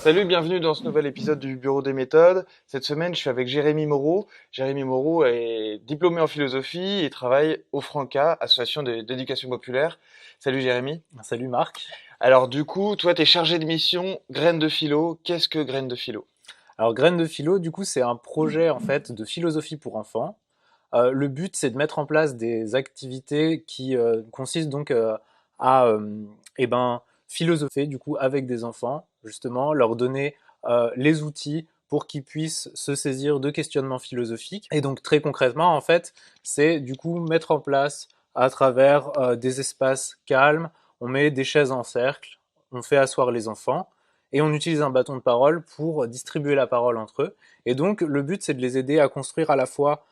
Salut, bienvenue dans ce nouvel épisode du Bureau des méthodes. Cette semaine, je suis avec Jérémy Moreau. Jérémy Moreau est diplômé en philosophie et travaille au Franca, association d'éducation populaire. Salut Jérémy. Salut Marc. Alors du coup, toi, tu es chargé de mission Graines de philo. Qu'est-ce que Graines de philo? Alors Graines de philo, du coup, c'est un projet en fait de philosophie pour enfants. Le but, c'est de mettre en place des activités qui consistent donc à philosopher du coup avec des enfants, justement, leur donner les outils pour qu'ils puissent se saisir de questionnements philosophiques. Et donc très concrètement, en fait, c'est du coup mettre en place à travers des espaces calmes, on met des chaises en cercle, on fait asseoir les enfants et on utilise un bâton de parole pour distribuer la parole entre eux. Et donc le but, c'est de les aider à construire à la fois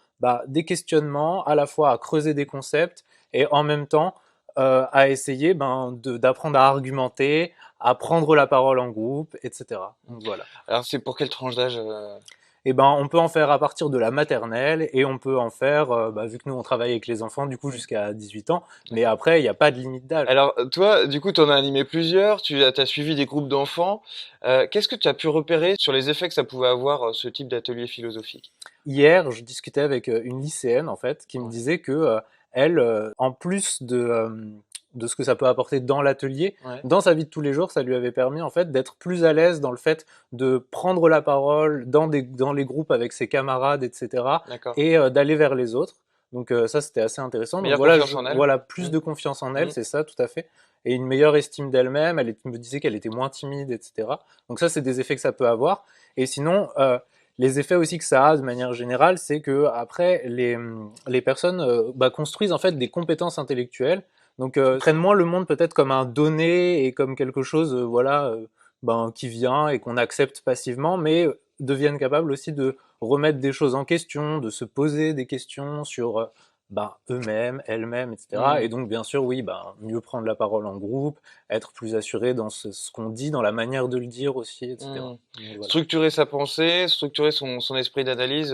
des questionnements, à la fois à creuser des concepts et en même temps à essayer d'apprendre à argumenter, à prendre la parole en groupe, etc. Donc voilà. Alors c'est pour quelle tranche d'âge Et on peut en faire à partir de la maternelle et on peut en faire, vu que nous on travaille avec les enfants, du coup jusqu'à 18 ans. Mais D'accord. après, il n'y a pas de limite d'âge. Alors toi, du coup, tu en as animé plusieurs, as suivi des groupes d'enfants. Qu'est-ce que tu as pu repérer sur les effets que ça pouvait avoir ce type d'atelier philosophique? Hier, je discutais avec une lycéenne en fait qui me Ouais. disait que elle, en plus de ce que ça peut apporter dans l'atelier, Ouais. dans sa vie de tous les jours, ça lui avait permis en fait d'être plus à l'aise dans le fait de prendre la parole dans les groupes avec ses camarades, etc. D'accord. et d'aller vers les autres. Donc ça, c'était assez intéressant. Donc Meilleure voilà, confiance en elle. voilà, plus Mm. de confiance en elle, Mm. c'est ça, tout à fait. Et une meilleure estime d'elle-même. Elle me disait qu'elle était moins timide, etc. Donc ça, c'est des effets que ça peut avoir. Et sinon, les effets aussi que ça a de manière générale, c'est que après les personnes construisent en fait des compétences intellectuelles. Donc prennent moins le monde peut-être comme un donné et comme quelque chose qui vient et qu'on accepte passivement, mais deviennent capables aussi de remettre des choses en question, de se poser des questions sur eux-mêmes, elles-mêmes, etc. Et Mm. donc bien sûr oui, mieux prendre la parole en groupe, être plus assuré dans ce qu'on dit, dans la manière de le dire aussi, etc. Mm. Donc, voilà. Structurer sa pensée, structurer son esprit d'analyse,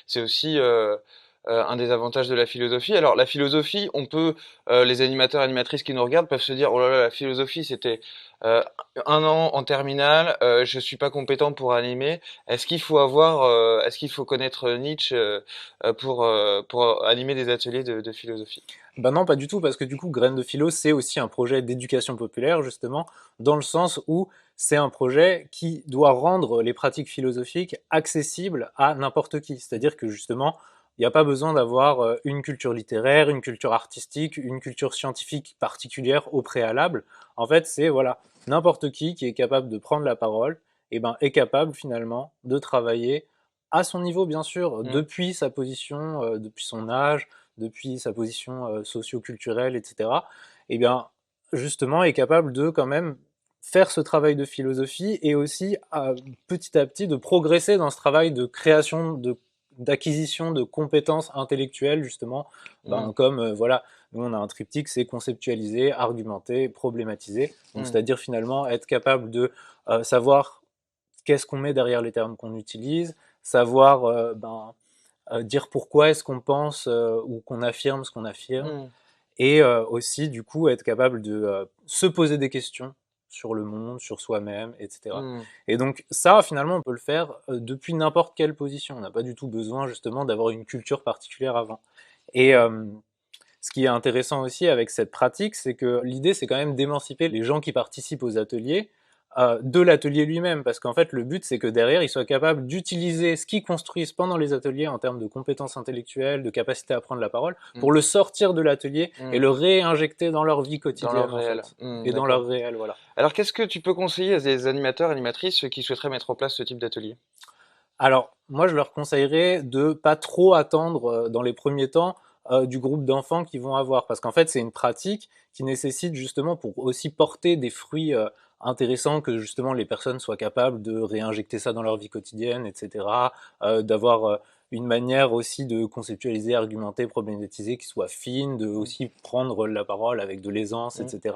c'est aussi un des avantages de la philosophie. Alors la philosophie, les animateurs animatrices qui nous regardent peuvent se dire, oh là là, la philosophie, c'était euh, un an en terminale, je suis pas compétent pour animer. Est-ce qu'il faut connaître Nietzsche pour animer des ateliers de philosophie? Ben non, pas du tout, parce que du coup, Graines de Philo, c'est aussi un projet d'éducation populaire, justement, dans le sens où c'est un projet qui doit rendre les pratiques philosophiques accessibles à n'importe qui. C'est-à-dire que justement, il n'y a pas besoin d'avoir une culture littéraire, une culture artistique, une culture scientifique particulière au préalable. En fait, c'est voilà, n'importe qui est capable de prendre la parole, et est capable finalement de travailler à son niveau, bien sûr, Mm. depuis sa position, depuis son âge, depuis sa position socio-culturelle, etc., eh bien, justement, est capable de quand même faire ce travail de philosophie et aussi petit à petit de progresser dans ce travail de création, d'acquisition de compétences intellectuelles, justement, Mm. comme voilà, nous on a un triptyque, c'est conceptualiser, argumenter, problématiser, donc Mm. c'est-à-dire finalement être capable de savoir qu'est-ce qu'on met derrière les termes qu'on utilise, savoir dire pourquoi est-ce qu'on pense ou qu'on affirme ce qu'on affirme, Mm. et aussi du coup être capable de se poser des questions sur le monde, sur soi-même, etc. Mm. Et donc ça, finalement, on peut le faire depuis n'importe quelle position. On n'a pas du tout besoin justement d'avoir une culture particulière avant. Et ce qui est intéressant aussi avec cette pratique, c'est que l'idée, c'est quand même d'émanciper les gens qui participent aux ateliers de l'atelier lui-même, parce qu'en fait, le but, c'est que derrière, ils soient capables d'utiliser ce qu'ils construisent pendant les ateliers en termes de compétences intellectuelles, de capacité à prendre la parole, pour Mm. le sortir de l'atelier et Mm. le réinjecter dans leur vie Dans leur quotidienne, en réel. fait, Hmm, et dans leur d'accord. réel, voilà. Alors, qu'est-ce que tu peux conseiller à des animateurs, animatrices qui souhaiteraient mettre en place ce type d'atelier? Alors, moi, je leur conseillerais de pas trop attendre dans les premiers temps du groupe d'enfants qu'ils vont avoir, parce qu'en fait, c'est une pratique qui nécessite justement pour aussi porter des fruits intéressants que justement les personnes soient capables de réinjecter ça dans leur vie quotidienne, etc. D'avoir une manière aussi de conceptualiser, argumenter, problématiser qui soit fine, de Hmm, aussi prendre la parole avec de l'aisance, hmm, etc.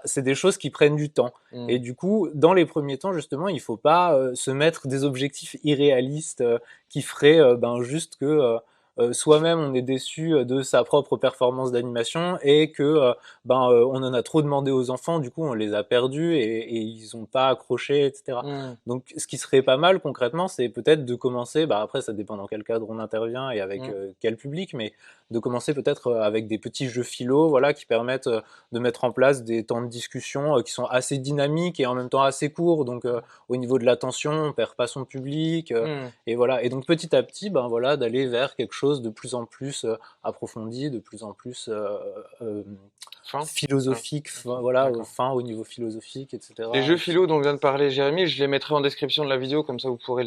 C'est des choses qui prennent du temps. hmm, Et du coup, dans les premiers temps, justement, il faut pas se mettre des objectifs irréalistes qui feraient juste que soi-même on est déçu de sa propre performance d'animation et que on en a trop demandé aux enfants, du coup on les a perdus et ils ont pas accroché, etc. Hmm. Donc ce qui serait pas mal concrètement, c'est peut-être de commencer, après ça dépend dans quel cadre on intervient et avec Hmm. quel public, mais de commencer peut-être avec des petits jeux philo, voilà, qui permettent de mettre en place des temps de discussion qui sont assez dynamiques et en même temps assez courts. Donc au niveau de l'attention, on perd pas son public. Hmm. Et voilà. Et donc petit à petit, voilà, d'aller vers quelque chose de plus en plus approfondi, de plus en plus Fin. Ah, philosophique, ok, voilà, d'accord. fin au niveau philosophique, Les etc. jeux philo dont vient de parler Jérémy, je les mettrai en description de la vidéo, comme ça vous pourrez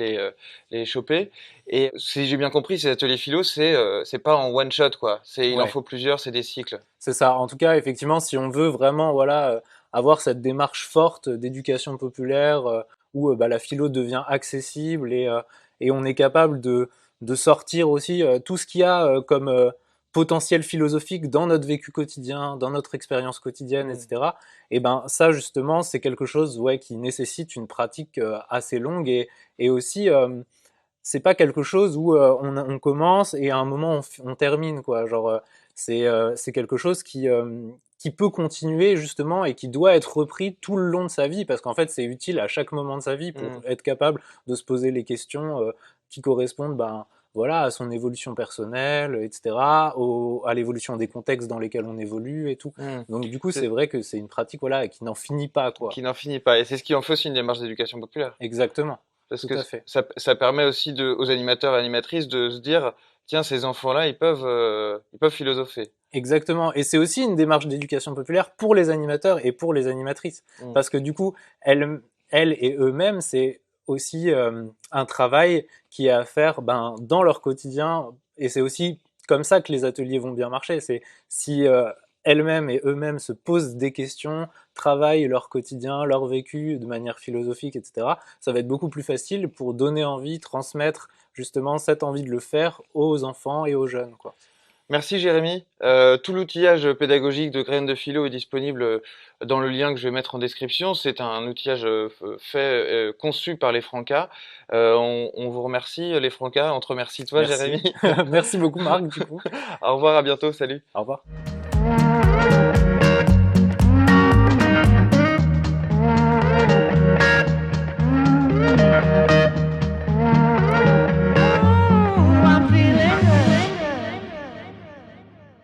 les choper. Et si j'ai bien compris, ces ateliers philo, c'est pas en one shot, quoi. Il en Ouais. faut plusieurs, c'est des cycles. C'est ça. En tout cas, effectivement, si on veut vraiment, voilà, avoir cette démarche forte d'éducation populaire où la philo devient accessible et on est capable de sortir aussi tout ce qu'il y a comme potentiel philosophique dans notre vécu quotidien, dans notre expérience quotidienne, Hmm. etc. Et ben ça, justement, c'est quelque chose, ouais, qui nécessite une pratique assez longue et aussi c'est pas quelque chose où on commence et à un moment on termine, quoi. Genre c'est quelque chose qui peut continuer justement et qui doit être repris tout le long de sa vie parce qu'en fait c'est utile à chaque moment de sa vie pour Hmm. être capable de se poser les questions qui correspondent voilà, à son évolution personnelle, etc., à l'évolution des contextes dans lesquels on évolue et tout. Hmm. Donc du coup, c'est C'est- vrai que c'est une pratique, voilà, qui n'en finit pas, quoi. qui n'en finit pas. Et c'est ce qui en fait aussi une démarche d'éducation populaire. Exactement, Parce tout que à fait. ça permet aussi aux animateurs et animatrices de se dire, tiens, ces enfants-là, ils peuvent philosopher. Exactement. Et c'est aussi une démarche d'éducation populaire pour les animateurs et pour les animatrices. Hmm. Parce que du coup, elles et eux-mêmes, c'est aussi un travail qui est à faire dans leur quotidien. Et c'est aussi comme ça que les ateliers vont bien marcher. C'est si elles-mêmes et eux-mêmes se posent des questions, travaillent leur quotidien, leur vécu de manière philosophique, etc. Ça va être beaucoup plus facile pour donner envie, transmettre justement cette envie de le faire aux enfants et aux jeunes, quoi. Merci Jérémy. Tout l'outillage pédagogique de Graines de Philo est disponible dans le lien que je vais mettre en description. C'est un outillage conçu par les Francas. On vous remercie les Francas. On te remercie toi Merci. Jérémy. Merci beaucoup, Marc, du coup. Au revoir, à bientôt, salut. Au revoir.